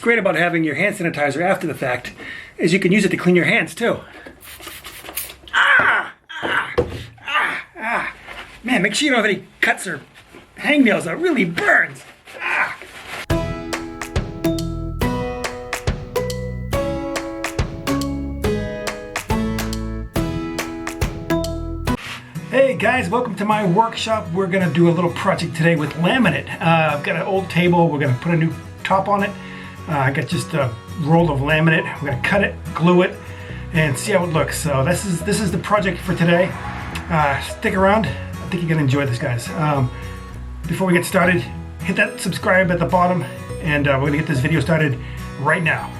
great about having your hand sanitizer after the fact is you can use it to clean your hands too. Man, make sure you don't have any cuts or hangnails. That really burns. Hey guys, welcome to my workshop. We're gonna do a little project today with laminate. I've got an old table. We're gonna put a new top on it. I got just a roll of laminate. We're gonna cut it, glue it, and see how it looks. So this is the project for today. Stick around. I think you're gonna enjoy this, guys. Before we get started, hit that subscribe at the bottom, and we're gonna get this video started right now.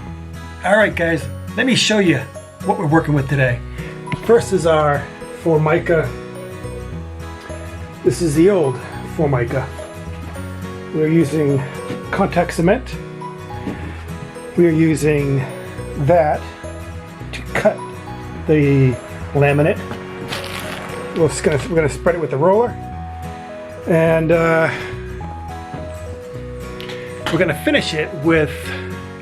All right, guys, let me show you what we're working with today. First is our Formica. This is the old Formica. We're using contact cement. We're using that to cut the laminate. We're gonna spread it with the roller, and we're gonna finish it with,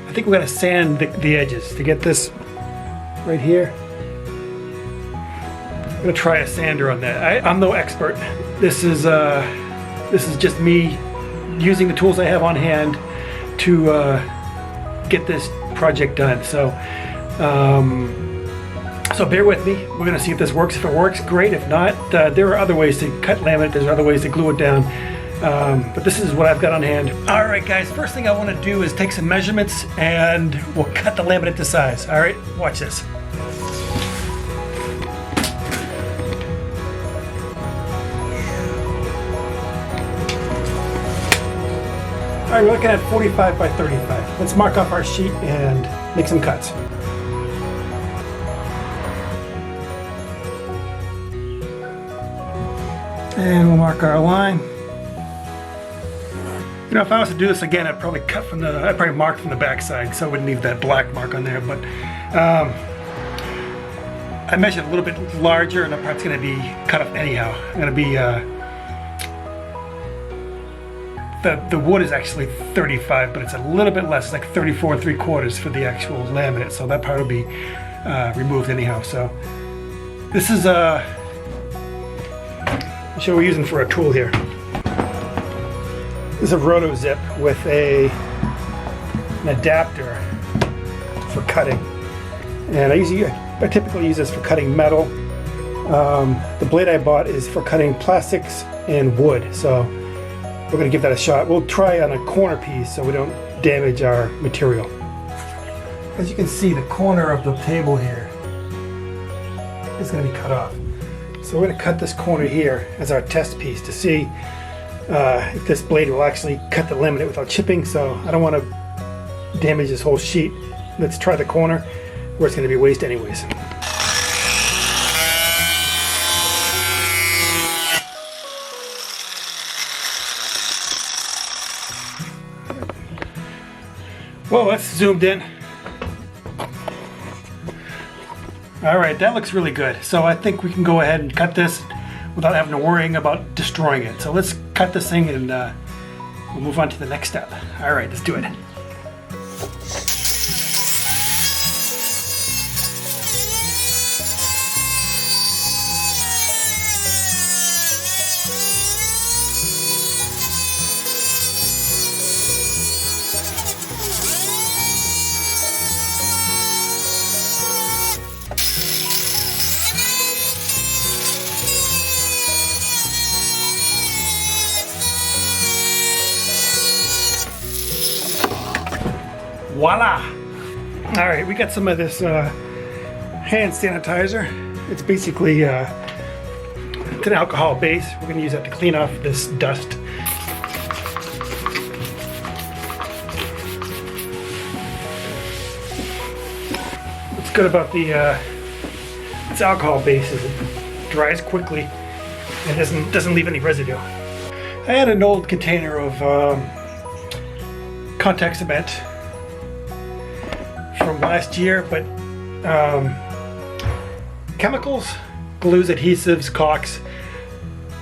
I think we're gonna sand the edges to get this right here. I'm gonna try a sander on that. I'm no expert. This is just me using the tools I have on hand to get this project done. So bear with me. We're gonna see if this works. If it works, great. If not, there are other ways to cut laminate. There's other ways to glue it down. But this is what I've got on hand. All right, guys. First thing I want to do is take some measurements, and we'll cut the laminate to size. All right, watch this. All right, we're looking at 45 by 35. Let's mark off our sheet and make some cuts. And we'll mark our line. You know, if I was to do this again, I'd probably mark from the back side, so I wouldn't leave that black mark on there. But I measured a little bit larger, and the part's going to be cut off anyhow. I'm going to be the wood is actually 35, but it's a little bit less, like 34 3/4 for the actual laminate. So that part will be removed anyhow. So this is what we're using for a tool here. This is a roto zip with an adapter for cutting, and I typically use this for cutting metal. The blade I bought is for cutting plastics and wood, so we're going to give that a shot. We'll try on a corner piece so we don't damage our material. As you can see, the corner of the table here is going to be cut off. So we're going to cut this corner here as our test piece to see if this blade will actually cut the laminate without chipping. So I don't want to damage this whole sheet. Let's try the corner where it's going to be waste anyways. Well, that's zoomed in. All right, that looks really good. So I think we can go ahead and cut this without having to worry about destroying it. So let's cut this thing, and we'll move on to the next step. All right, let's do it. Voila! All right, we got some of this hand sanitizer. It's basically it's an alcohol base. We're going to use that to clean off this dust. What's good about this alcohol base is it dries quickly and doesn't leave any residue. I had an old container of contact cement from last year, but chemicals, glues, adhesives, caulks,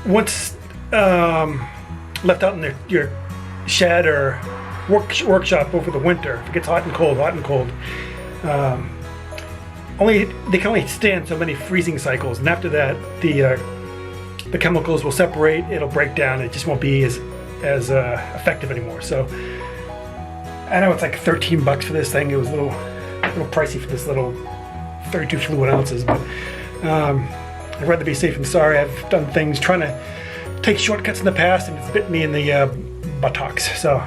once left out in your shed or workshop over the winter. If it gets hot and cold, they can only stand so many freezing cycles, and after that, the chemicals will separate. It'll break down. It just won't be as effective anymore. So I know it's like 13 bucks for this thing. It was a little pricey for this little 32 fluid ounces, but I'd rather be safe than sorry. I've done things trying to take shortcuts in the past, and it's bit me in the buttocks. So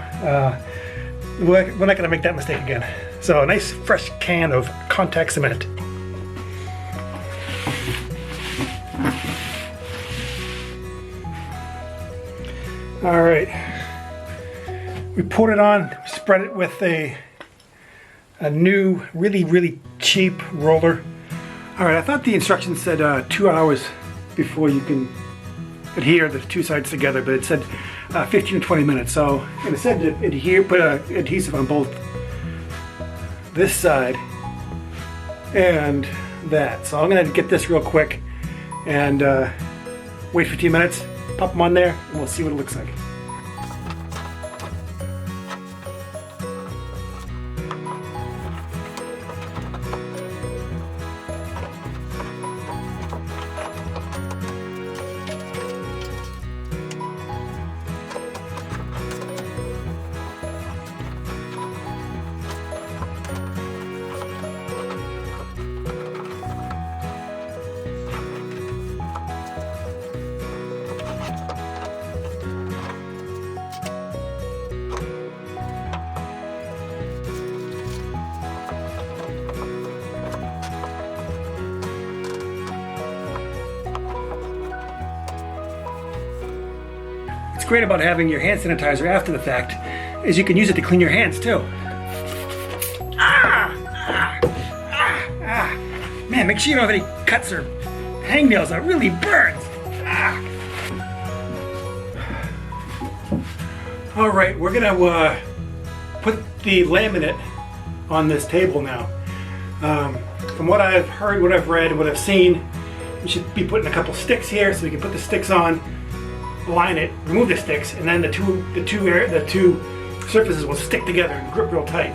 we're not going to make that mistake again. So a nice fresh can of contact cement. All right, we poured it on, spread it with a new, really cheap roller. All right, I thought the instructions said 2 hours before you can adhere the two sides together, but it said 15 to 20 minutes. So, and it said to adhere, put adhesive on both this side and that. So I'm gonna get this real quick and wait 15 minutes, pop them on there, and we'll see what it looks like. What's great about having your hand sanitizer after the fact is you can use it to clean your hands too. Man, make sure you don't have any cuts or hangnails. That really burns. All right, we're gonna put the laminate on this table now. From what I've heard, what I've read, what I've seen, we should be putting a couple sticks here so we can put the sticks on, line it, remove the sticks, and then the two surfaces will stick together and grip real tight.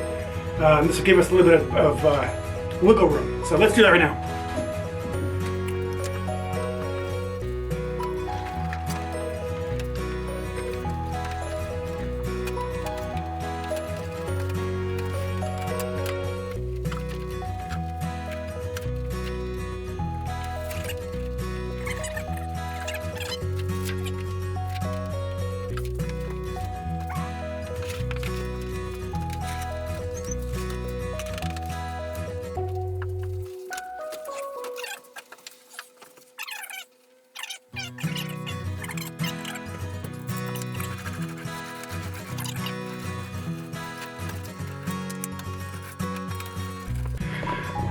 This will give us a little bit of wiggle room. So let's do that right now.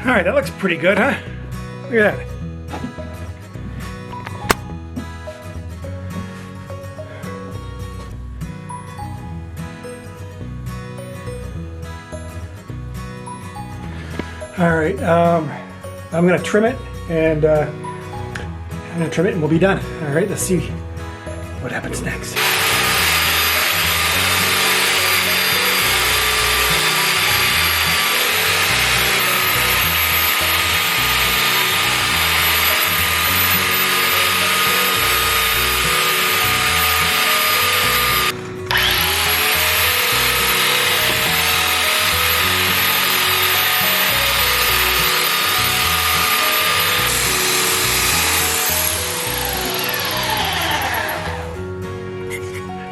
All right, that looks pretty good, huh? Look at that. All right, I'm gonna trim it, and we'll be done. All right, let's see what happens next.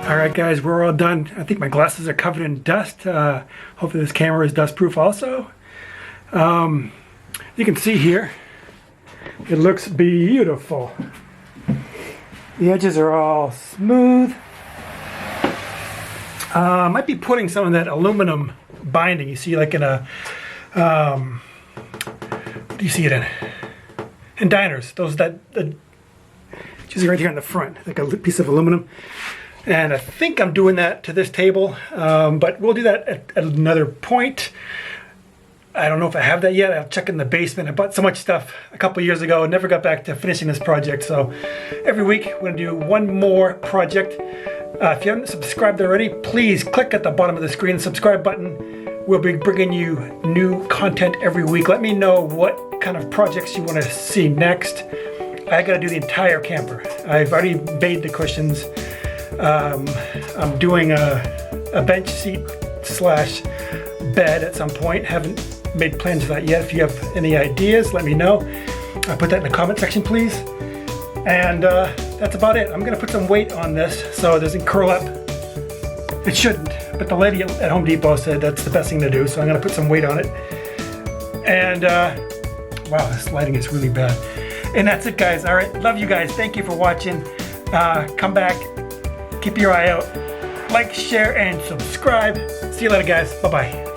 Alright guys, we're all done. I think my glasses are covered in dust. Hopefully this camera is dust proof also. You can see here, it looks beautiful. The edges are all smooth. Might be putting some of that aluminum binding you see like in a, what do you see it in? In diners, those that usually right here in the front, like a piece of aluminum. And I think I'm doing that to this table, but we'll do that at another point. I don't know if I have that yet. I'll check in the basement. I bought so much stuff a couple years ago and never got back to finishing this project. So every week we're gonna do one more project. If you haven't subscribed already, please click at the bottom of the screen, the subscribe button. We'll be bringing you new content every week. Let me know what kind of projects you want to see next. I gotta do the entire camper. I've already made the cushions. I'm doing a bench seat slash bed at some point. Haven't made plans for that yet. If you have any ideas, let me know. Put that in the comment section, please. And that's about it. I'm gonna put some weight on this so it doesn't curl up. It shouldn't, but the lady at Home Depot said that's the best thing to do, so I'm gonna put some weight on it. And wow, this lighting is really bad. And that's it, guys. All right, love you guys. Thank you for watching. Come back, keep your eye out, like, share, and subscribe. See you later, guys. Bye-bye.